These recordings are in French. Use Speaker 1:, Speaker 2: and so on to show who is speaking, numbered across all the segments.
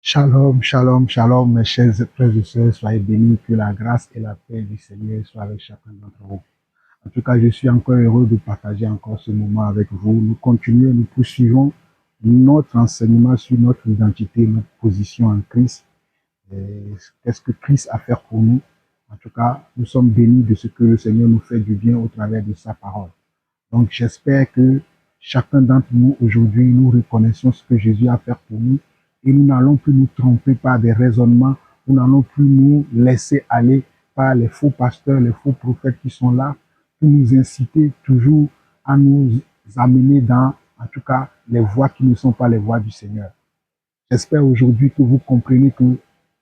Speaker 1: Shalom, shalom, shalom, mes chers frères et sœurs, soyez bénis, que la grâce et la paix du Seigneur soient avec chacun d'entre vous. En tout cas, je suis encore heureux de partager encore ce moment avec vous. Nous continuons, nous poursuivons notre enseignement sur notre identité, notre position en Christ. Qu'est-ce que Christ a fait pour nous? En tout cas, nous sommes bénis de ce que le Seigneur nous fait du bien au travers de sa parole. Donc, j'espère que chacun d'entre nous aujourd'hui, nous reconnaissons ce que Jésus a fait pour nous et nous n'allons plus nous tromper par des raisonnements, nous n'allons plus nous laisser aller par les faux pasteurs, les faux prophètes qui sont là pour nous inciter toujours à nous amener dans, en tout cas, les voies qui ne sont pas les voies du Seigneur. J'espère aujourd'hui que vous comprenez que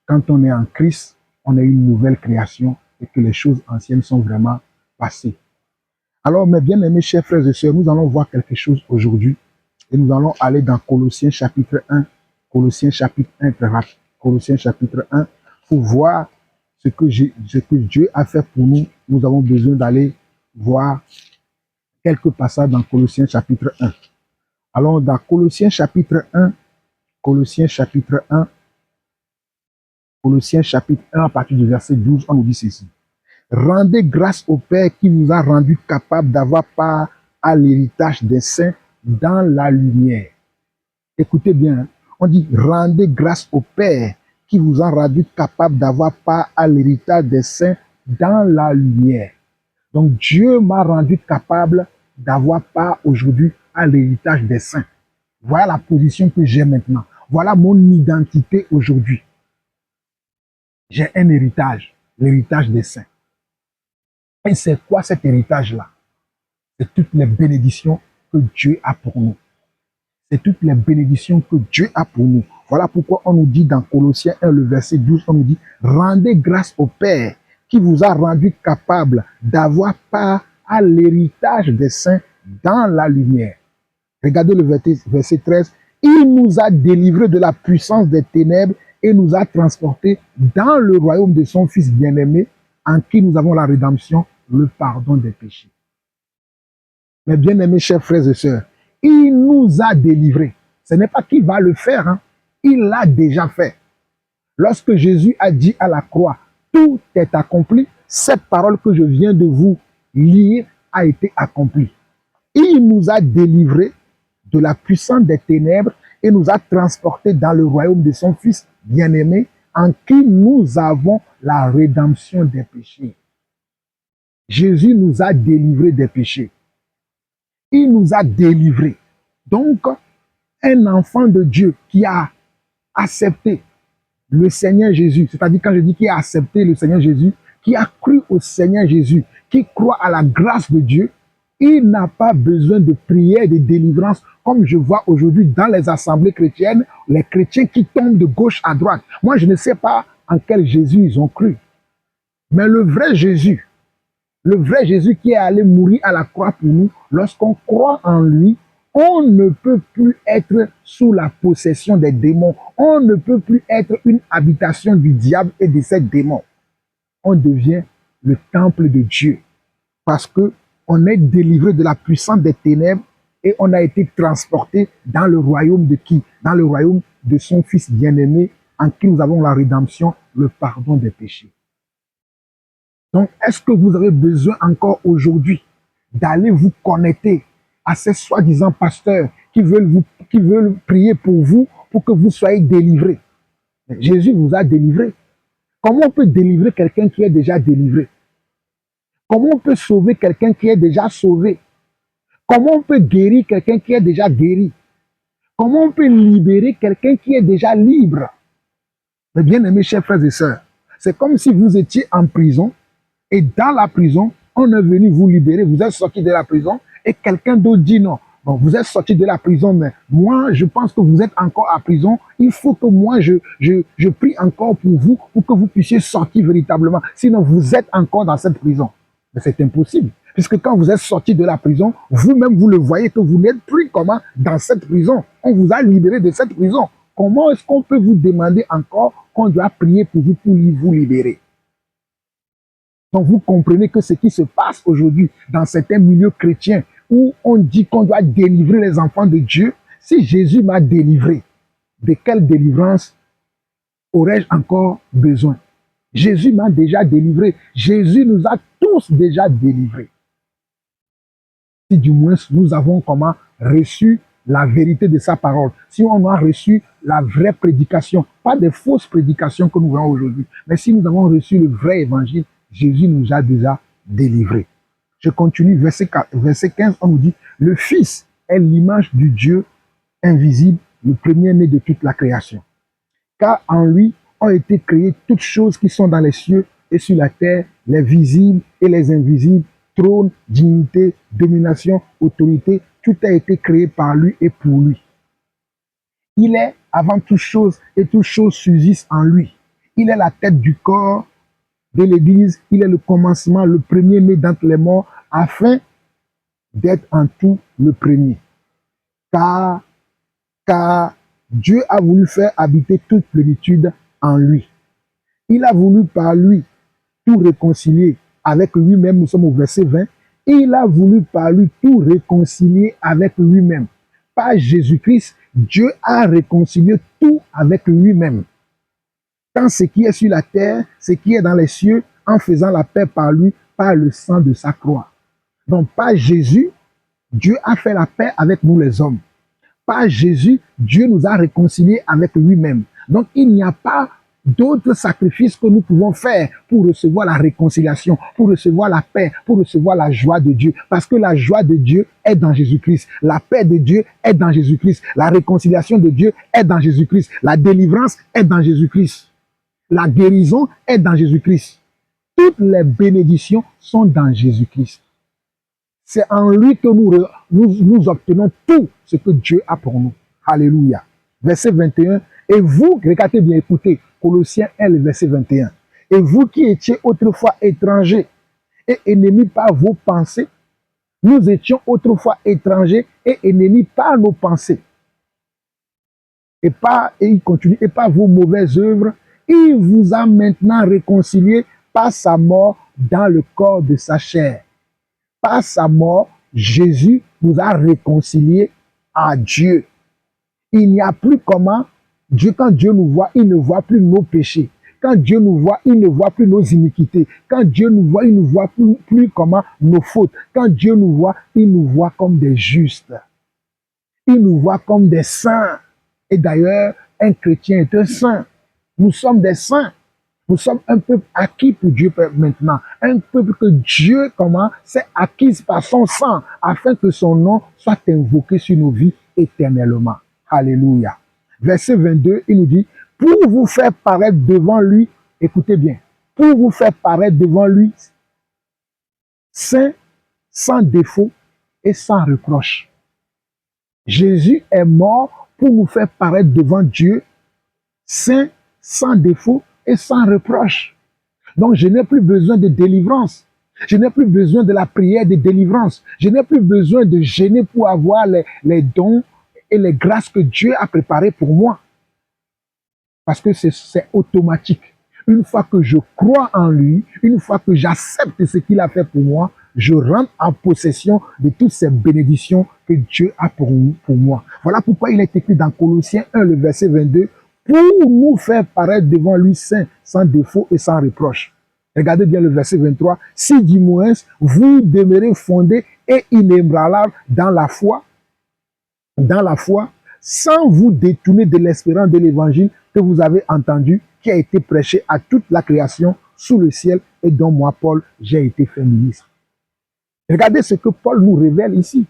Speaker 1: quand on est en Christ, on est une nouvelle création et que les choses anciennes sont vraiment passées. Alors, mes bien-aimés chers frères et sœurs, nous allons voir quelque chose aujourd'hui et nous allons aller dans Colossiens chapitre 1, Colossiens chapitre 1, Colossiens chapitre 1, pour voir ce que Dieu a fait pour nous. Nous avons besoin d'aller voir quelques passages dans Colossiens chapitre 1. Alors, dans Colossiens chapitre 1, Colossiens chapitre 1, Colossiens chapitre 1, à partir du verset 12, on nous dit ceci. Rendez grâce au Père qui vous a rendu capable d'avoir part à l'héritage des saints dans la lumière. Écoutez bien, on dit rendez grâce au Père qui vous a rendu capable d'avoir part à l'héritage des saints dans la lumière. Donc Dieu m'a rendu capable d'avoir part aujourd'hui à l'héritage des saints. Voilà la position que j'ai maintenant. Voilà mon identité aujourd'hui. J'ai un héritage, l'héritage des saints. Et c'est quoi cet héritage-là? C'est toutes les bénédictions que Dieu a pour nous. C'est toutes les bénédictions que Dieu a pour nous. Voilà pourquoi on nous dit dans Colossiens 1, le verset 12, on nous dit « Rendez grâce au Père qui vous a rendu capable d'avoir part à l'héritage des saints dans la lumière. » Regardez le verset 13. « Il nous a délivrés de la puissance des ténèbres et nous a transportés dans le royaume de son Fils bien-aimé, en qui nous avons la rédemption, le pardon des péchés. » Mes bien-aimés chers frères et sœurs, il nous a délivrés. Ce n'est pas qu'il va le faire, hein. Il l'a déjà fait. Lorsque Jésus a dit à la croix, tout est accompli, cette parole que je viens de vous lire a été accomplie. Il nous a délivrés de la puissance des ténèbres et nous a transportés dans le royaume de son Fils bien-aimé, en qui nous avons la rédemption des péchés. Jésus nous a délivrés des péchés. Il nous a délivrés. Donc, un enfant de Dieu qui a accepté le Seigneur Jésus, c'est-à-dire quand je dis qui a accepté le Seigneur Jésus, qui a cru au Seigneur Jésus, qui croit à la grâce de Dieu, il n'a pas besoin de prière, de délivrance, comme je vois aujourd'hui dans les assemblées chrétiennes, les chrétiens qui tombent de gauche à droite. Moi, je ne sais pas en quel Jésus ils ont cru. Mais le vrai Jésus qui est allé mourir à la croix pour nous, lorsqu'on croit en lui, on ne peut plus être sous la possession des démons. On ne peut plus être une habitation du diable et de ses démons. On devient le temple de Dieu parce que on est délivré de la puissance des ténèbres et on a été transporté dans le royaume de qui? Dans le royaume de son Fils bien-aimé, en qui nous avons la rédemption, le pardon des péchés. Donc, est-ce que vous avez besoin encore aujourd'hui d'aller vous connecter à ces soi-disant pasteurs qui veulent prier pour vous pour que vous soyez délivrés? Mais Jésus vous a délivré. Comment on peut délivrer quelqu'un qui est déjà délivré? Comment on peut sauver quelqu'un qui est déjà sauvé? Comment on peut guérir quelqu'un qui est déjà guéri? Comment on peut libérer quelqu'un qui est déjà libre? Mais bien aimés chers frères et sœurs, c'est comme si vous étiez en prison et dans la prison, on est venu vous libérer, vous êtes sorti de la prison et quelqu'un d'autre dit non. Bon, vous êtes sorti de la prison, mais moi, je pense que vous êtes encore à prison. Il faut que moi, je prie encore pour vous, pour que vous puissiez sortir véritablement. Sinon, vous êtes encore dans cette prison. Mais c'est impossible. Puisque quand vous êtes sorti de la prison, vous-même, vous le voyez que vous n'êtes plus comment dans cette prison. On vous a libéré de cette prison. Comment est-ce qu'on peut vous demander encore qu'on doit prier pour vous libérer? Donc vous comprenez que ce qui se passe aujourd'hui dans certains milieux chrétiens où on dit qu'on doit délivrer les enfants de Dieu, si Jésus m'a délivré, de quelle délivrance aurais-je encore besoin? Jésus m'a déjà délivré. Jésus nous a tous déjà délivrés. Si du moins nous avons comment reçu la vérité de sa parole, si on a reçu la vraie prédication, pas des fausses prédications que nous voyons aujourd'hui, mais si nous avons reçu le vrai évangile, Jésus nous a déjà délivrés. Je continue, verset 15, on nous dit, le Fils est l'image du Dieu invisible, le premier-né de toute la création. Car en lui ont été créées toutes choses qui sont dans les cieux et sur la terre, les visibles et les invisibles, trône, dignité, domination, autorité, tout a été créé par lui et pour lui. Il est avant toute chose et toutes choses subsistent en lui. Il est la tête du corps de l'Église, il est le commencement, le premier-né d'entre les morts, afin d'être en tout le premier. Car Dieu a voulu faire habiter toute plénitude en lui. Il a voulu par lui tout réconcilier avec lui-même. Nous sommes au verset 20. Il a voulu par lui tout réconcilier avec lui-même. Par Jésus-Christ, Dieu a réconcilié tout avec lui-même. Tant ce qui est sur la terre, ce qui est dans les cieux, en faisant la paix par lui, par le sang de sa croix. Donc par Jésus, Dieu a fait la paix avec nous les hommes. Par Jésus, Dieu nous a réconciliés avec lui-même. Donc il n'y a pas d'autres sacrifices que nous pouvons faire pour recevoir la réconciliation, pour recevoir la paix, pour recevoir la joie de Dieu. Parce que la joie de Dieu est dans Jésus-Christ. La paix de Dieu est dans Jésus-Christ. La réconciliation de Dieu est dans Jésus-Christ. La délivrance est dans Jésus-Christ. La guérison est dans Jésus-Christ. Toutes les bénédictions sont dans Jésus-Christ. C'est en lui que nous obtenons tout ce que Dieu a pour nous. Alléluia. Verset 21. Et vous, regardez bien, écoutez, Colossiens 1, le verset 21. Et vous qui étiez autrefois étrangers et ennemis par vos pensées, nous étions autrefois étrangers et ennemis par nos pensées. Et il continue, et par vos mauvaises œuvres, il vous a maintenant réconciliés par sa mort dans le corps de sa chair. Par sa mort, Jésus nous a réconciliés à Dieu. Il n'y a plus comment, quand Dieu nous voit, il ne voit plus nos péchés. Quand Dieu nous voit, il ne voit plus nos iniquités. Quand Dieu nous voit, il ne voit plus comment nos fautes. Quand Dieu nous voit, il nous voit comme des justes. Il nous voit comme des saints. Et d'ailleurs, un chrétien est un saint. Nous sommes des saints. Nous sommes un peuple acquis pour Dieu maintenant. Un peuple que Dieu, s'est acquis par son sang, afin que son nom soit invoqué sur nos vies éternellement. Alléluia. Verset 22, il nous dit, pour vous faire paraître devant lui, écoutez bien, pour vous faire paraître devant lui, saint, sans défaut et sans reproche. Jésus est mort pour nous faire paraître devant Dieu, saint, sans défaut et sans reproche. Donc je n'ai plus besoin de délivrance. Je n'ai plus besoin de la prière de délivrance. Je n'ai plus besoin de gêner pour avoir les dons et les grâces que Dieu a préparées pour moi. Parce que c'est automatique. Une fois que je crois en lui, une fois que j'accepte ce qu'il a fait pour moi, je rentre en possession de toutes ces bénédictions que Dieu a pour moi. Voilà pourquoi il est écrit dans Colossiens 1, le verset 22, pour nous faire paraître devant lui saint, sans défaut et sans reproche. Regardez bien le verset 23. Si du moins vous demeurez fondés et inébranlables dans la foi, sans vous détourner de l'espérance de l'évangile que vous avez entendu, qui a été prêché à toute la création sous le ciel et dont moi, Paul, j'ai été fait ministre. Regardez ce que Paul nous révèle ici.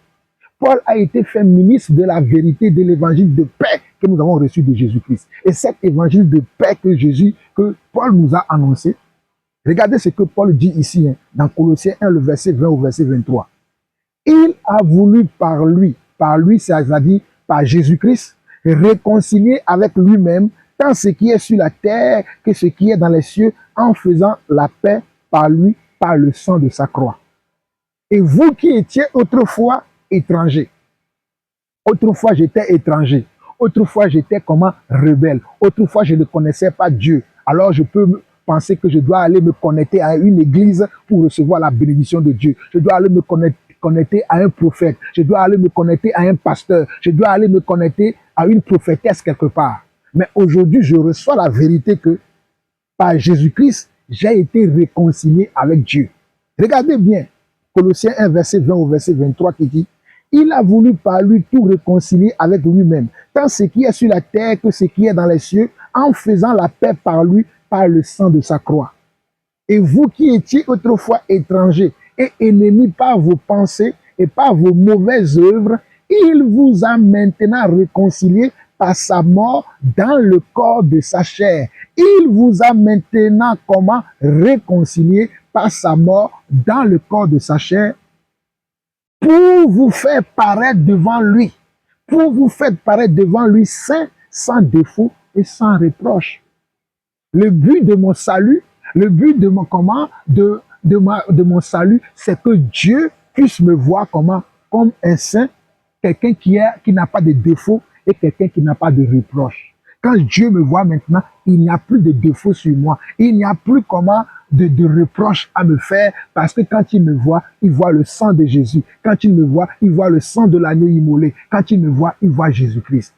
Speaker 1: Paul a été fait ministre de la vérité de l'évangile de paix que nous avons reçu de Jésus-Christ. Et cet évangile de paix que Paul nous a annoncé, regardez ce que Paul dit ici, dans Colossiens 1, le verset 20 au verset 23. Il a voulu par lui, c'est-à-dire par Jésus-Christ, réconcilier avec lui-même tant ce qui est sur la terre que ce qui est dans les cieux, en faisant la paix par lui, par le sang de sa croix. Et vous qui étiez autrefois étrangers, autrefois j'étais étranger, autrefois j'étais rebelle, autrefois je ne connaissais pas Dieu, alors je peux penser que je dois aller me connecter à une église pour recevoir la bénédiction de Dieu. Je dois aller me connecter à un prophète. Je dois aller me connecter à un pasteur. Je dois aller me connecter à une prophétesse quelque part. Mais aujourd'hui, je reçois la vérité que par Jésus-Christ, j'ai été réconcilié avec Dieu. Regardez bien, Colossiens 1, verset 20 au verset 23 qui dit, il a voulu par lui tout réconcilier avec lui-même, tant ce qui est sur la terre que ce qui est dans les cieux, en faisant la paix par lui, par le sang de sa croix. Et vous qui étiez autrefois étrangers et ennemis par vos pensées et par vos mauvaises œuvres, il vous a maintenant réconciliés par sa mort dans le corps de sa chair. Il vous a maintenant comment réconcilié par sa mort dans le corps de sa chair pour vous faire paraître devant lui, pour vous faire paraître devant lui saint, sans défaut et sans reproche. Le but de mon salut, le but de mon comment, de mon salut, c'est que Dieu puisse me voir comment, comme un saint, quelqu'un qui n'a pas de défaut et quelqu'un qui n'a pas de reproche. Quand Dieu me voit maintenant, il n'y a plus de défaut sur moi. Il n'y a plus comment de reproches à me faire parce que quand il me voit, il voit le sang de Jésus. Quand il me voit, il voit le sang de l'agneau immolé. Quand il me voit, il voit Jésus-Christ.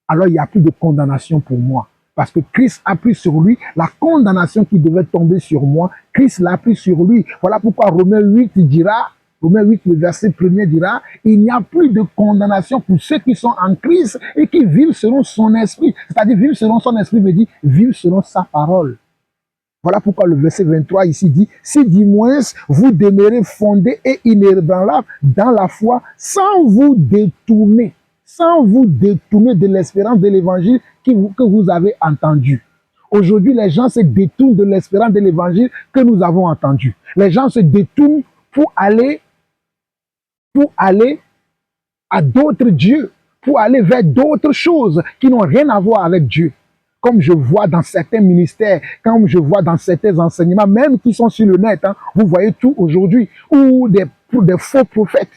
Speaker 1: Alors il n'y a plus de condamnation pour moi. Parce que Christ a pris sur lui la condamnation qui devait tomber sur moi. Christ l'a pris sur lui. Voilà pourquoi Romains 8 dira, Romains 8, le verset 1er dira, il n'y a plus de condamnation pour ceux qui sont en Christ et qui vivent selon son esprit. C'est-à-dire vivre selon son esprit me dit vivre selon sa parole. Voilà pourquoi le verset 23 ici dit, si du moins vous demeurez fondés et inébranlables dans la foi sans vous détourner de l'espérance de l'évangile que vous avez entendu. Aujourd'hui, les gens se détournent de l'espérance de l'évangile que nous avons entendu. Les gens se détournent pour aller à d'autres dieux, pour aller vers d'autres choses qui n'ont rien à voir avec Dieu. Comme je vois dans certains ministères, comme je vois dans certains enseignements, même qui sont sur le net, hein, vous voyez tout aujourd'hui, où des faux prophètes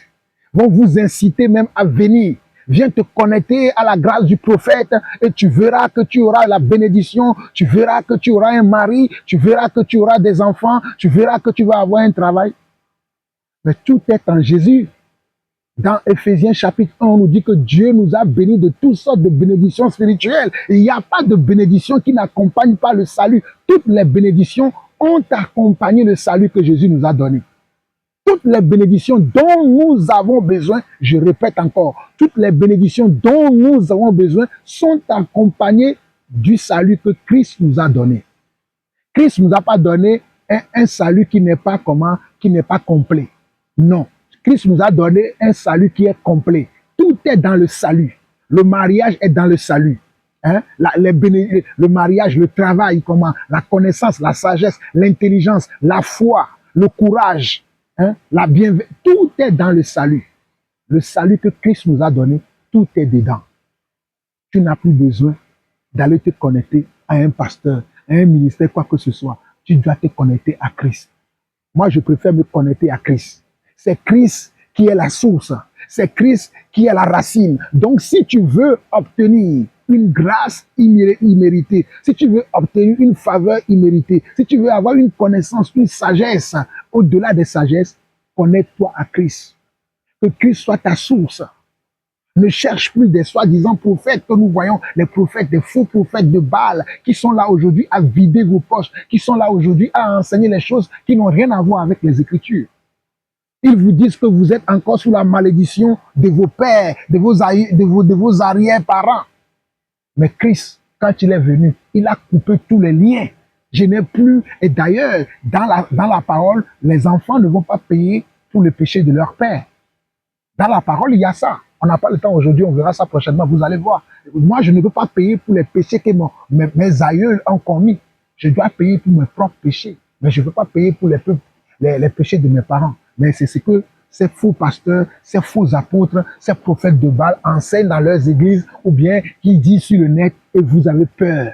Speaker 1: vont vous inciter même à venir. Viens te connecter à la grâce du prophète et tu verras que tu auras la bénédiction, tu verras que tu auras un mari, tu verras que tu auras des enfants, tu verras que tu vas avoir un travail. Mais tout est en Jésus. Dans Éphésiens chapitre 1, on nous dit que Dieu nous a bénis de toutes sortes de bénédictions spirituelles. Il n'y a pas de bénédiction qui n'accompagne pas le salut. Toutes les bénédictions ont accompagné le salut que Jésus nous a donné. Toutes les bénédictions dont nous avons besoin, je répète encore, toutes les bénédictions dont nous avons besoin sont accompagnées du salut que Christ nous a donné. Christ ne nous a pas donné un salut qui n'est pas complet. Non. Christ nous a donné un salut qui est complet. Tout est dans le salut. Le mariage est dans le salut. Hein? Le mariage, le travail, la connaissance, la sagesse, l'intelligence, la foi, le courage, hein? La bienveillance, tout est dans le salut. Le salut que Christ nous a donné, tout est dedans. Tu n'as plus besoin d'aller te connecter à un pasteur, à un ministère, quoi que ce soit. Tu dois te connecter à Christ. Moi, je préfère me connecter à Christ. C'est Christ qui est la source. C'est Christ qui est la racine. Donc, si tu veux obtenir une grâce imméritée, si tu veux obtenir une faveur imméritée, si tu veux avoir une connaissance, une sagesse, au-delà des sagesses, connecte-toi à Christ. Que Christ soit ta source. Ne cherche plus des soi-disant prophètes que nous voyons, les prophètes, des faux prophètes de Baal, qui sont là aujourd'hui à vider vos poches, qui sont là aujourd'hui à enseigner les choses qui n'ont rien à voir avec les Écritures. Ils vous disent que vous êtes encore sous la malédiction de vos pères, de vos arrière-parents. Mais Christ, quand il est venu, il a coupé tous les liens. Je n'ai plus, et d'ailleurs, dans la parole, les enfants ne vont pas payer pour le péché de leur père. Dans la parole, il y a ça. On n'a pas le temps aujourd'hui, on verra ça prochainement, vous allez voir. Moi, je ne peux pas payer pour les péchés que mes aïeux ont commis. Je dois payer pour mes propres péchés. Mais je ne peux pas payer pour les péchés de mes parents. Mais c'est ce que ces faux pasteurs, ces faux apôtres, ces prophètes de Baal enseignent dans leurs églises ou bien qui disent sur le net et vous avez peur.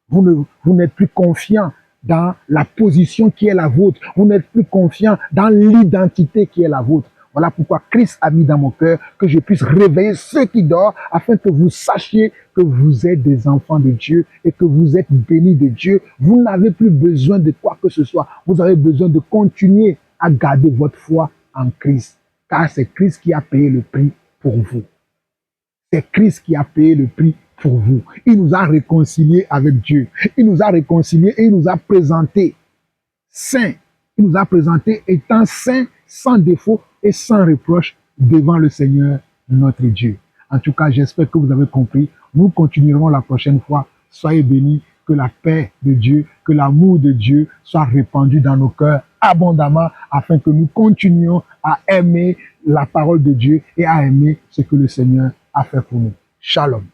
Speaker 1: Vous n'êtes plus confiant dans la position qui est la vôtre. Vous n'êtes plus confiant dans l'identité qui est la vôtre. Voilà pourquoi Christ a mis dans mon cœur que je puisse réveiller ceux qui dorment afin que vous sachiez que vous êtes des enfants de Dieu et que vous êtes bénis de Dieu. Vous n'avez plus besoin de quoi que ce soit. Vous avez besoin de continuer à garder votre foi en Christ. Car c'est Christ qui a payé le prix pour vous. C'est Christ qui a payé le prix pour vous. Il nous a réconciliés avec Dieu. Il nous a réconciliés et il nous a présentés saints. Il nous a présentés étant saints, sans défaut et sans reproche devant le Seigneur notre Dieu. En tout cas, j'espère que vous avez compris. Nous continuerons la prochaine fois. Soyez bénis. Que la paix de Dieu, que l'amour de Dieu soit répandu dans nos cœurs abondamment afin que nous continuions à aimer la parole de Dieu et à aimer ce que le Seigneur a fait pour nous. Shalom.